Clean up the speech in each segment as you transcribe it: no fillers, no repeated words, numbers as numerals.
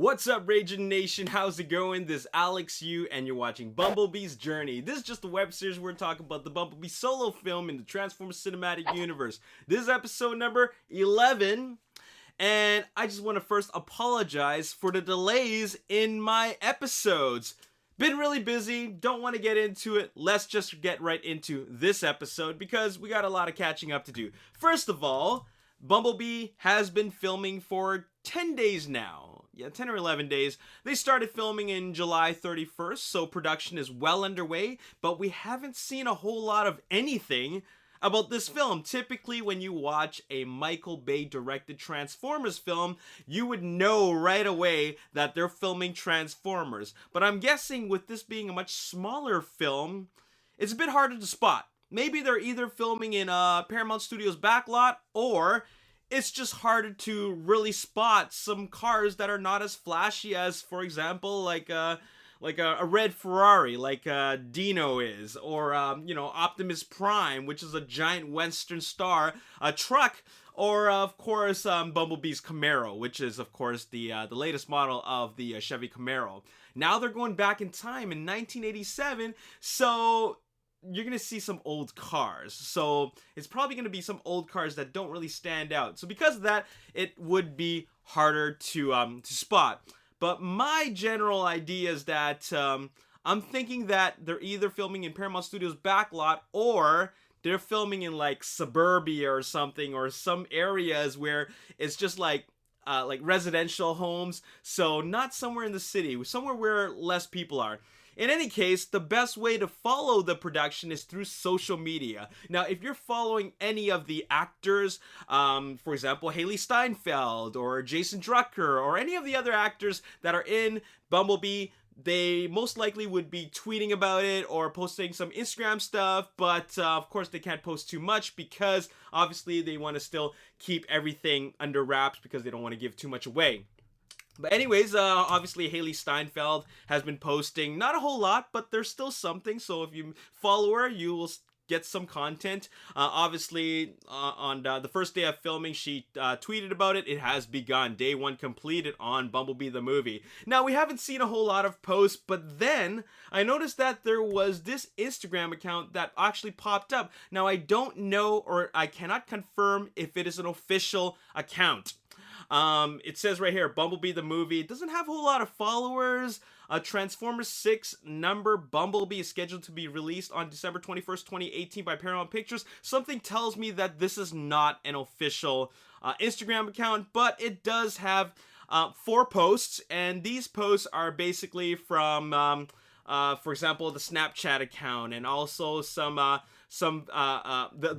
What's up, Ragin Nation? How's it going? This is Alex Yu, and you're watching Bumblebee's Journey. This is just a web series where we're talking about the Bumblebee solo film in the Transformers Cinematic Universe. This is episode number 11, and I just want to first apologize for the delays in my episodes. Been really busy, don't want to get into it. Let's just get right into this episode because we got a lot of catching up to do. First of all, Bumblebee has been filming for 10 days now. Yeah, 10 or 11 days. They started filming in July 31st, so production is well underway, but we haven't seen a whole lot of anything about this film. Typically, when you watch a Michael Bay directed Transformers film, you would know right away that they're filming Transformers. But I'm guessing with this being a much smaller film, it's a bit harder to spot. Maybe they're either filming in Paramount Studios' backlot, or it's just harder to really spot some cars that are not as flashy as, for example, like a red Ferrari, like Dino is, or Optimus Prime, which is a giant Western star, a truck, or of course Bumblebee's Camaro, which is of course the latest model of the Chevy Camaro. Now they're going back in time in 1987, so you're going to see some old cars. So it's probably going to be some old cars that don't really stand out. So because of that, it would be harder to spot. But my general idea is that I'm thinking that they're either filming in Paramount Studios' backlot, or they're filming in like suburbia or something, or some areas where it's just like residential homes. So not somewhere in the city, somewhere where less people are. In any case, the best way to follow the production is through social media. Now, if you're following any of the actors, for example, Hailee Steinfeld or Jason Drucker or any of the other actors that are in Bumblebee, they most likely would be tweeting about it or posting some Instagram stuff, but of course they can't post too much because obviously they want to still keep everything under wraps because they don't want to give too much away. But anyways, obviously Hailee Steinfeld has been posting, not a whole lot, but there's still something. So if you follow her, you will get some content. Obviously, on the first day of filming, she tweeted about it. It has begun. Day 1 completed on Bumblebee the movie. Now, we haven't seen a whole lot of posts, but then I noticed that there was this Instagram account that actually popped up. Now, I don't know, or I cannot confirm if it is an official account. It says right here, Bumblebee the movie. It doesn't have a whole lot of followers. Transformers 6 number Bumblebee is scheduled to be released on December 21st, 2018 by Paramount Pictures. Something tells me that this is not an official Instagram account, but it does have 4 posts, and these posts are basically from, for example, the Snapchat account, and also the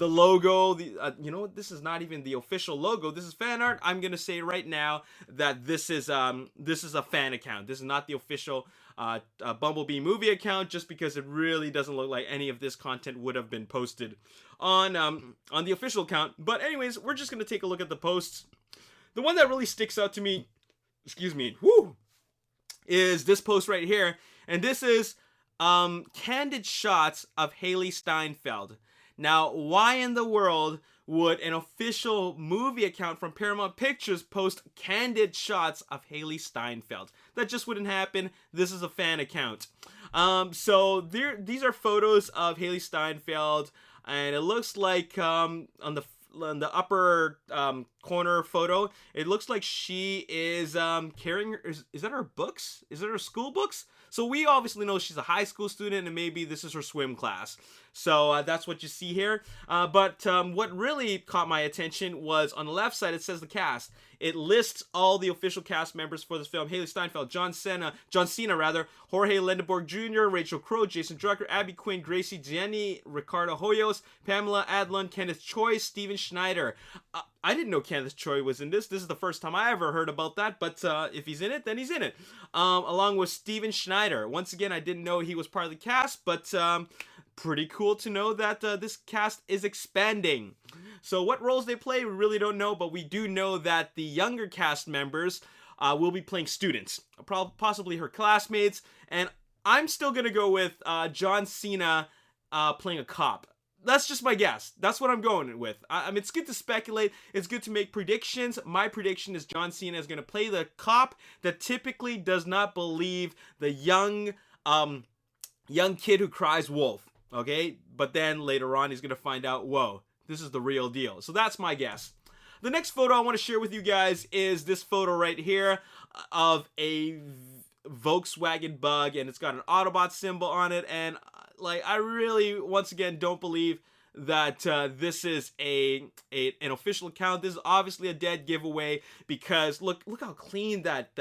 logo. You know what? This is not even the official logo. This is fan art. I'm gonna say right now that this is a fan account. This is not the official Bumblebee movie account, just because it really doesn't look like any of this content would have been posted on the official account. But anyways, we're just gonna take a look at the posts. The one that really sticks out to me, is this post right here, and this is candid shots of Hailee Steinfeld. Now, why in the world would an official movie account from Paramount Pictures post candid shots of Hailee Steinfeld? That just wouldn't happen. This is a fan account. So these are photos of Hailee Steinfeld, and it looks like on the upper corner photo, it looks like she is carrying is that her books? Is it her school books? So we obviously know she's a high school student, and maybe this is her swim class. So that's what you see here. But what really caught my attention was on the left side, it says the cast. It lists all the official cast members for this film: Hailee Steinfeld, John Cena, Jorge Lindenborg Jr., Rachel Crow, Jason Drucker, Abby Quinn, Gracie Jenny, Ricardo Hoyos, Pamela Adlon, Kenneth Choi, Steven Schneider. I didn't know Kenneth Choi was in this. This is the first time I ever heard about that, but if he's in it, then he's in it. Along with Steven Schneider. Once again, I didn't know he was part of the cast, but pretty cool to know that this cast is expanding. So what roles they play, we really don't know, but we do know that the younger cast members will be playing students, possibly her classmates, and I'm still going to go with John Cena playing a cop. That's just my guess. That's what I'm going with. I mean, it's good to speculate. It's good to make predictions. My prediction is John Cena is going to play the cop that typically does not believe the young kid who cries wolf. Okay? But then later on, he's going to find out, whoa, this is the real deal. So that's my guess. The next photo I want to share with you guys is this photo right here of a Volkswagen Bug, and it's got an Autobot symbol on it, and like, I really, once again, don't believe that this is an official account. This is obviously a dead giveaway, because look how clean that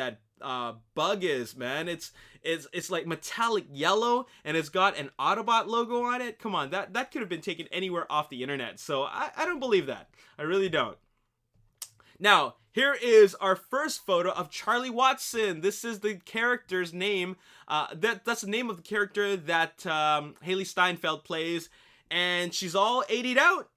Bug is, man. It's like metallic yellow, and it's got an Autobot logo on it. Come on, that could have been taken anywhere off the internet. So I don't believe that. I really don't. Now, here is our first photo of Charlie Watson. This is the character's name. That's the name of the character that Hailee Steinfeld plays. And she's all 80'd out.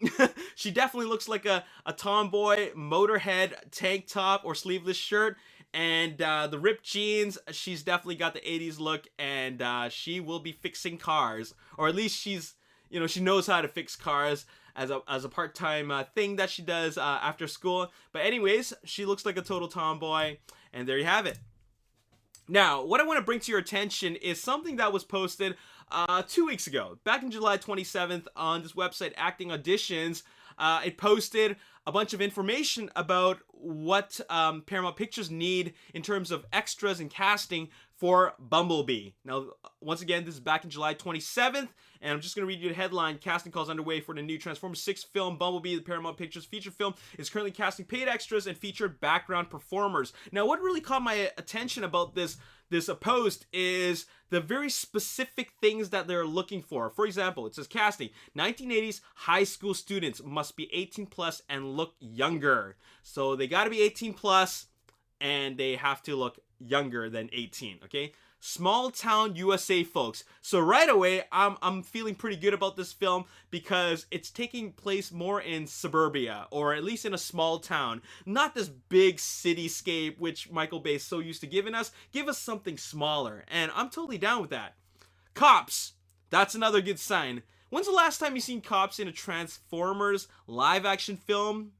She definitely looks like a tomboy, Motorhead tank top or sleeveless shirt. And the ripped jeans, she's definitely got the 80s look. And she will be fixing cars. Or at least she knows how to fix cars as a part-time thing that she does after school. But anyways, she looks like a total tomboy, and there you have it. Now, what I want to bring to your attention is something that was posted 2 weeks ago, back in July 27th, on this website, Acting Auditions. It posted a bunch of information about what Paramount Pictures need in terms of extras and casting for Bumblebee. Now, once again, this is back in July 27th, and I'm just going to read you the headline. Casting calls underway for the new Transformers 6 film, Bumblebee. The Paramount Pictures feature film is currently casting paid extras and featured background performers. Now, what really caught my attention about this post is the very specific things that they're looking for. For example, it says casting. 1980s high school students must be 18 plus and look younger. So they got to be 18 plus, and they have to look younger than 18, okay? Small town USA folks. So right away, I'm feeling pretty good about this film because it's taking place more in suburbia, or at least in a small town. Not this big cityscape, which Michael Bay is so used to giving us. Give us something smaller, and I'm totally down with that. Cops. That's another good sign. When's the last time you seen cops in a Transformers live action film?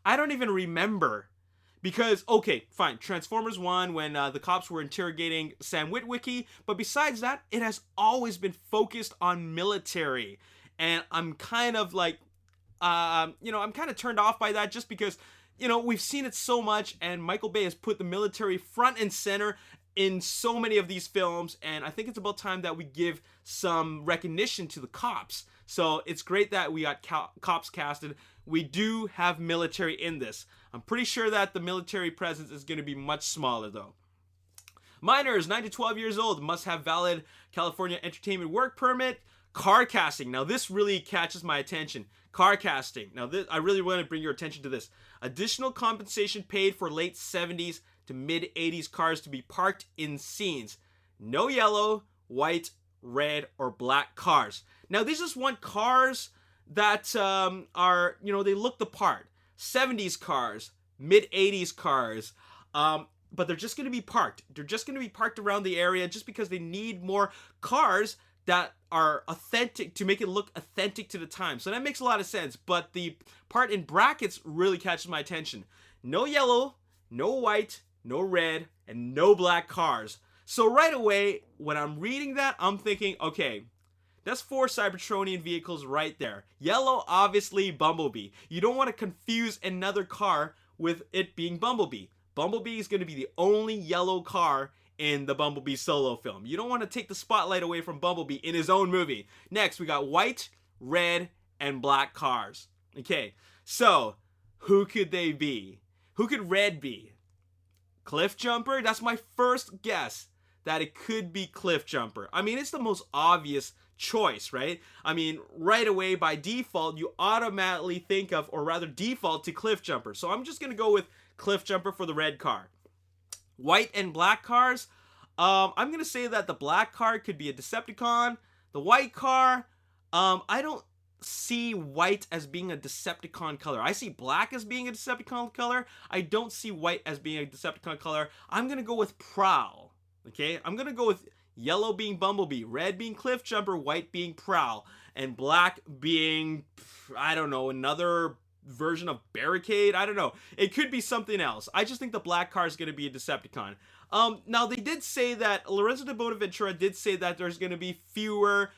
I don't even remember. Because, okay, fine, Transformers 1, when the cops were interrogating Sam Witwicky, but besides that, it has always been focused on military. And I'm kind of like, I'm kind of turned off by that, just because, we've seen it so much, and Michael Bay has put the military front and center in so many of these films, and I think it's about time that we give some recognition to the cops. So it's great that we got cops casted. We do have military in this. I'm pretty sure that the military presence is going to be much smaller, though. Minors, 9 to 12 years old, must have valid California entertainment work permit. Car casting. Now, this really catches my attention. Car casting. Now, I really want to bring your attention to this. Additional compensation paid for late 70s to mid 80s cars to be parked in scenes. No yellow, white, red, or black cars. Now, they just want cars that are, they look the part. 70s cars, mid 80s cars, but they're just going to be parked. They're just going to be parked around the area just because they need more cars that are authentic, to make it look authentic to the time. So that makes a lot of sense, but the part in brackets really catches my attention. No yellow, no white, no red, and no black cars. So right away, when I'm reading that, I'm thinking, okay, that's 4 Cybertronian vehicles right there. Yellow, obviously, Bumblebee. You don't want to confuse another car with it being Bumblebee. Bumblebee is going to be the only yellow car in the Bumblebee solo film. You don't want to take the spotlight away from Bumblebee in his own movie. Next, we got white, red, and black cars. Okay, so who could they be? Who could red be? Cliffjumper? That's my first guess, that it could be Cliffjumper. I mean, it's the most obvious choice, right? I mean, right away, by default, you automatically think of, or rather default to Cliffjumper. So I'm just going to go with Cliffjumper for the red car. White and black cars, I'm going to say that the black car could be a Decepticon. The white car, I don't see white as being a Decepticon color. I see black as being a Decepticon color. I don't see white as being a Decepticon color. I'm going to go with Prowl. Okay, I'm going to go with yellow being Bumblebee, red being Cliffjumper, white being Prowl, and black being, I don't know, another version of Barricade. I don't know. It could be something else. I just think the black car is going to be a Decepticon. Now they did say that Lorenzo de Bonaventura did say that there's going to be fewer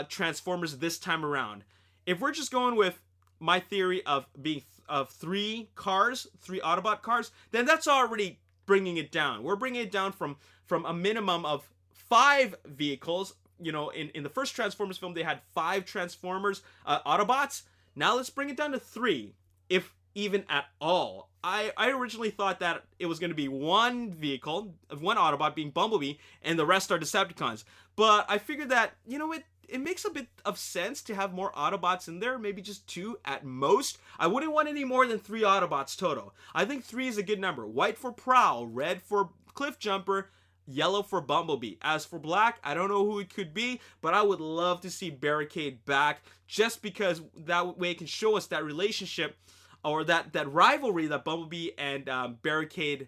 Transformers this time around. If we're just going with my theory of being of 3 cars, 3 Autobot cars, then that's already bringing it down. We're bringing it down from a minimum of 5 vehicles. You know, in the first Transformers film, they had 5 Transformers, Autobots. Now let's bring it down to 3, if even at all. I originally thought that it was going to be 1 vehicle, 1 Autobot being Bumblebee, and the rest are Decepticons. But I figured that, you know, it makes a bit of sense to have more Autobots in there, maybe just 2 at most. I wouldn't want any more than 3 Autobots total. I think 3 is a good number. White for Prowl, red for Cliffjumper, yellow for Bumblebee. As for black, I don't know who it could be, but I would love to see Barricade back, just because that way it can show us that relationship, or that rivalry that Bumblebee and Barricade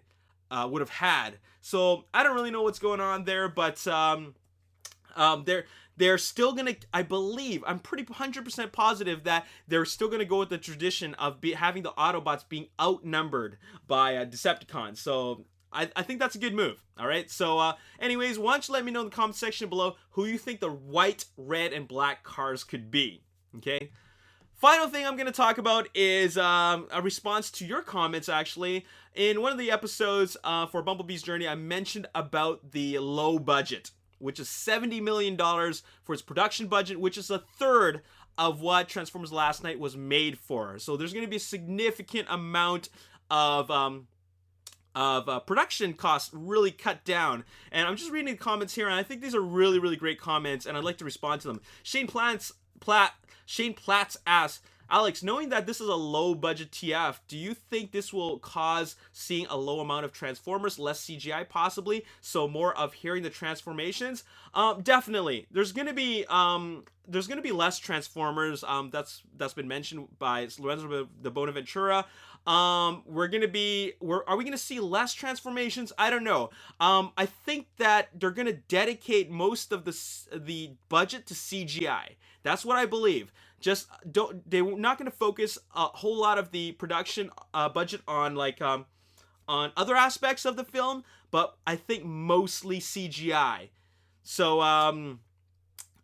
would have had. So I don't really know what's going on there, but they're still gonna, I believe, I'm pretty 100% positive that they're still gonna go with the tradition of having the Autobots being outnumbered by Decepticons. So I think that's a good move. All right. So anyways, why don't you let me know in the comment section below who you think the white, red, and black cars could be. Okay. Final thing I'm going to talk about is a response to your comments, actually. In one of the episodes for Bumblebee's Journey, I mentioned about the low budget, which is $70 million for its production budget, which is a third of what Transformers Last Night was made for. So there's going to be a significant amount of production costs really cut down. And I'm just reading the comments here, and I think these are really, really great comments, and I'd like to respond to them. Shane Platts asks, Alex, knowing that this is a low budget TF, do you think this will cause seeing a low amount of Transformers, less CGI possibly, so more of hearing the transformations? Definitely. There's gonna be less Transformers. That's been mentioned by Lorenzo de Bonaventura. Are we gonna see less transformations? I don't know. I think that they're gonna dedicate most of the budget to CGI. That's what I believe. They're not gonna focus a whole lot of the production budget on on other aspects of the film, but I think mostly CGI. So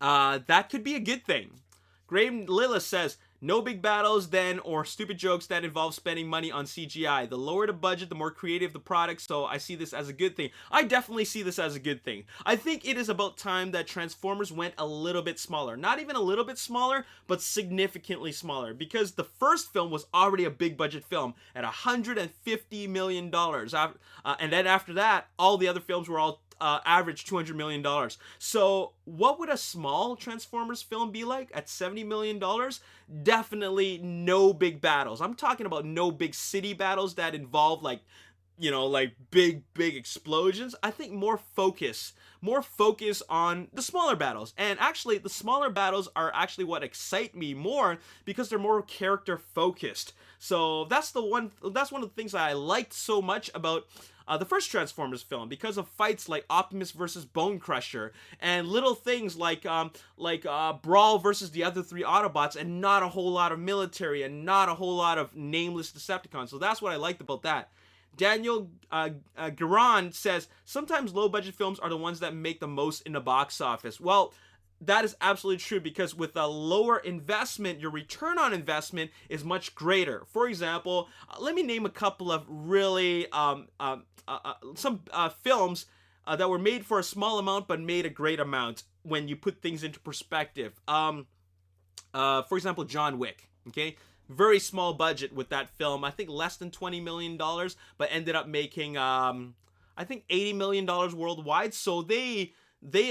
that could be a good thing. Graham Lillis says, no big battles then, or stupid jokes that involve spending money on CGI. The lower the budget, the more creative the product, so I see this as a good thing. I definitely see this as a good thing. I think it is about time that Transformers went a little bit smaller. Not even a little bit smaller, but significantly smaller, because the first film was already a big budget film at $150 million. And then after that, all the other films were all average $200 million. So what would a small Transformers film be like at $70 million? Definitely no big battles. I'm talking about no big city battles that involve big explosions. I think more focus on the smaller battles. And actually, the smaller battles are actually what excite me more, because they're more character focused. So that's one of the things that I liked so much about the first Transformers film, because of fights like Optimus versus Bone Crusher, and little things like Brawl versus the other 3 Autobots, and not a whole lot of military, and not a whole lot of nameless Decepticons. So that's what I liked about that. Daniel Garan says, sometimes low-budget films are the ones that make the most in the box office. Well, that is absolutely true, because with a lower investment, your return on investment is much greater. For example, let me name a couple of really films that were made for a small amount but made a great amount when you put things into perspective. For example, John Wick. Okay, very small budget with that film. I think less than $20 million, but ended up making I think $80 million worldwide. So they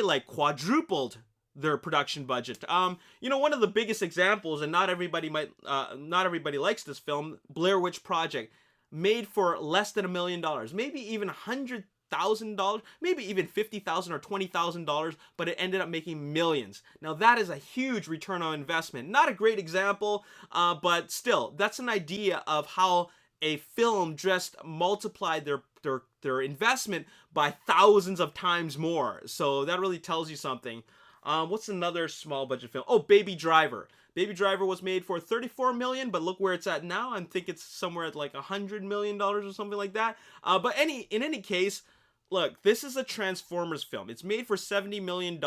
like quadrupled their production budget. One of the biggest examples, and not everybody likes this film, Blair Witch Project, made for less than $1 million, maybe even $100,000, maybe even $50,000 or $20,000, but it ended up making millions. Now that is a huge return on investment. Not a great example, but still, that's an idea of how a film just multiplied their investment by thousands of times more. So that really tells you something. What's another small budget film? Oh, Baby Driver. Baby Driver was made for $34 million, but look where it's at now. I think it's somewhere at like $100 million or something like that. But in any case, look, this is a Transformers film. It's made for $70 million.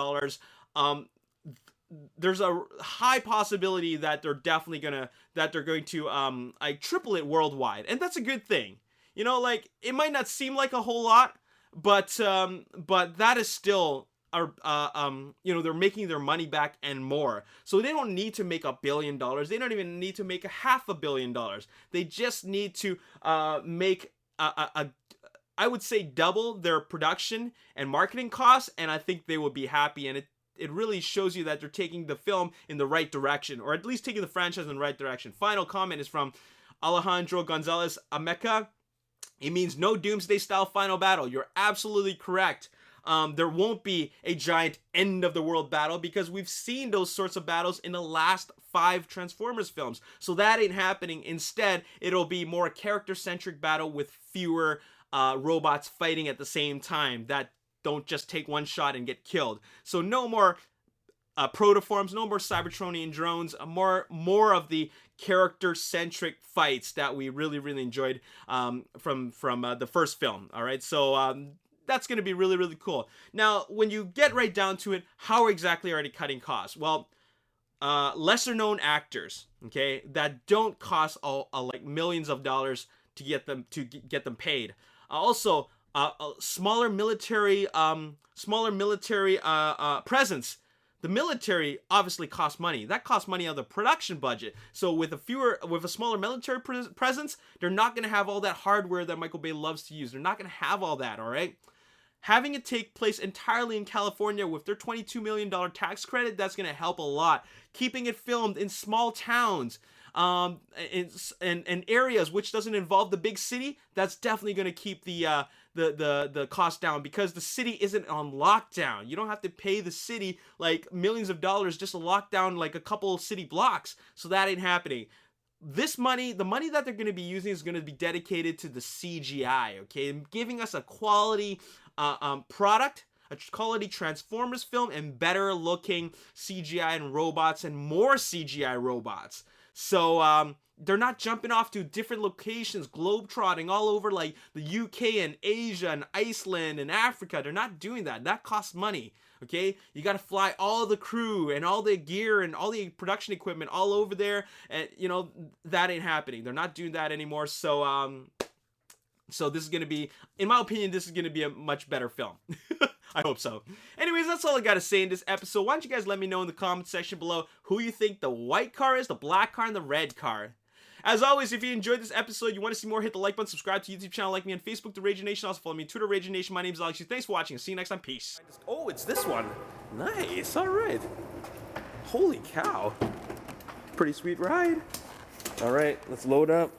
There's a high possibility that they're going to triple it worldwide, and that's a good thing. You know, like, it might not seem like a whole lot, but that is still you know, they're making their money back and more. So they don't need to make $1 billion. They don't even need to make $500 million. They just need to make I would say double their production and marketing costs, and I think they would be happy. And it really shows you that they're taking the film in the right direction, or at least taking the franchise in the right direction. Final comment is from Alejandro Gonzalez Ameca. It means no Doomsday style final battle. You're absolutely correct. There won't be a giant end of the world battle, because we've seen those sorts of battles in the last 5 Transformers films. So that ain't happening. Instead, it'll be more a character-centric battle with fewer robots fighting at the same time that don't just take one shot and get killed. So no more protoforms, no more Cybertronian drones, more of the character-centric fights that we really enjoyed from the first film. All right, so that's going to be really cool. Now, when you get right down to it, how exactly are they cutting costs? Well, lesser known actors, okay, that don't cost like millions of dollars to get them paid. Also, smaller military presence. The military obviously costs money. That costs money on the production budget. So with a smaller military presence, they're not going to have all that hardware that Michael Bay loves to use. They're not going to have all that, all right? Having it take place entirely in California with their $22 million tax credit, that's going to help a lot. Keeping it filmed in small towns, in areas which doesn't involve the big city, that's definitely going to keep the cost down, because the city isn't on lockdown. You don't have to pay the city like millions of dollars just to lock down like a couple city blocks. So that ain't happening. The money that they're going to be using is going to be dedicated to the CGI, okay, and giving us a quality product, a quality Transformers film, and better looking CGI and robots, and more CGI robots. So they're not jumping off to different locations, globetrotting all over like the UK and Asia and Iceland and Africa. They're not doing that. That costs money, okay? You got to fly all the crew and all the gear and all the production equipment all over there, and you know, that ain't happening. They're not doing that anymore. So so this is going to be, in my opinion, this is going to be a much better film. I hope so. Anyways, that's all I got to say in this episode. Why don't you guys let me know in the comment section below who you think the white car is, the black car, and the red car. As always, if you enjoyed this episode, you want to see more, hit the like button, subscribe to the YouTube channel, like me on Facebook, The Ragin Nation. Also follow me on Twitter, Ragin Nation. My name is Alex. Thanks for watching. See you next time. Peace. Oh, it's this one. Nice. All right. Holy cow. Pretty sweet ride. All right, let's load up.